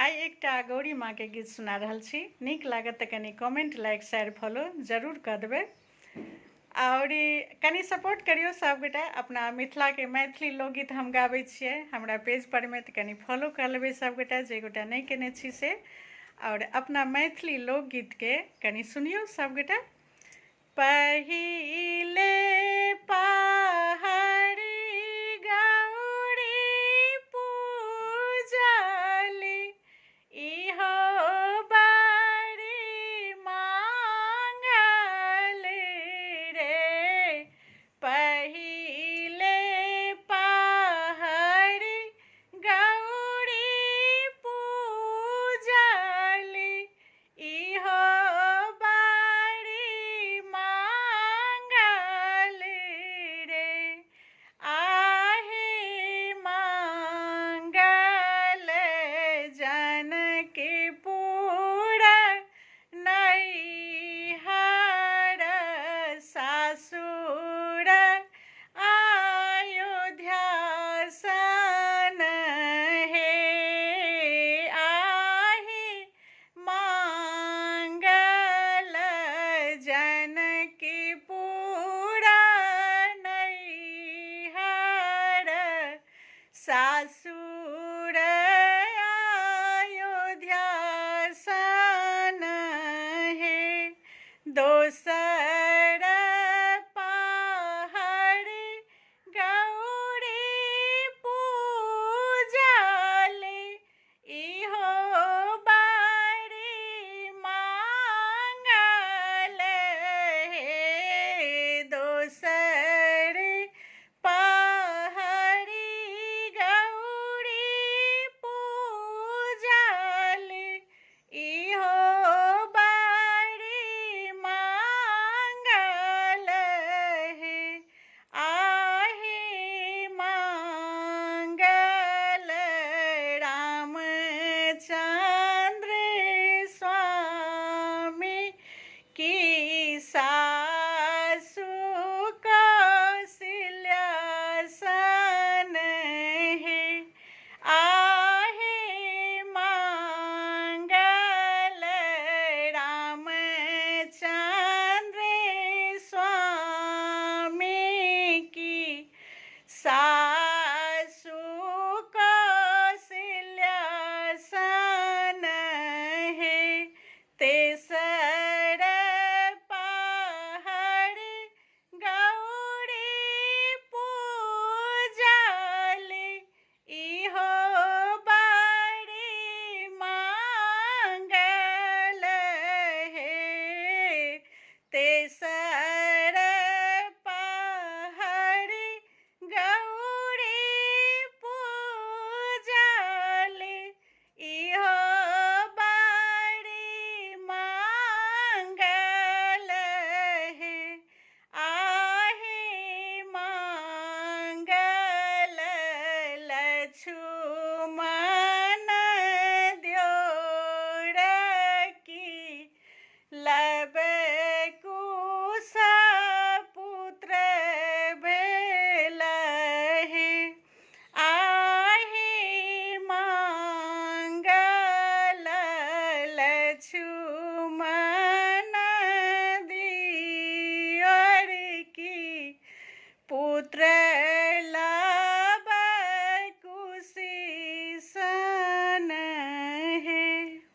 आई एकटा गौरी माँ के गीत सुना रहल छी। नीक लागत तऽ कनि कमेंट, लाइक, शेयर, फॉलो जरूर कऽ देबै और कनि सपोर्ट करियो सबगोटा। अपना मिथिला के मैथिली लोकगीत हम गाबै छियै हमरा पेज पर में, तऽ कनि फॉलो कर लेबै सबगोटा जे गोटा नहीं केने छी से। और अपना मैथिली लोकगीत के कनि सुनियो सबगोटा। पहिले पहाड़ी गौरी पूजली, इहो बड़ी मांगल रे। पहिले पहाड़ी गौरी पूजली, इहो बड़ी मांगल रे। आहे मांगल जनकपुर नैहर, सासुर अयोध्या सन हे। आहे मांगल जनकपुर नैहर, सासुर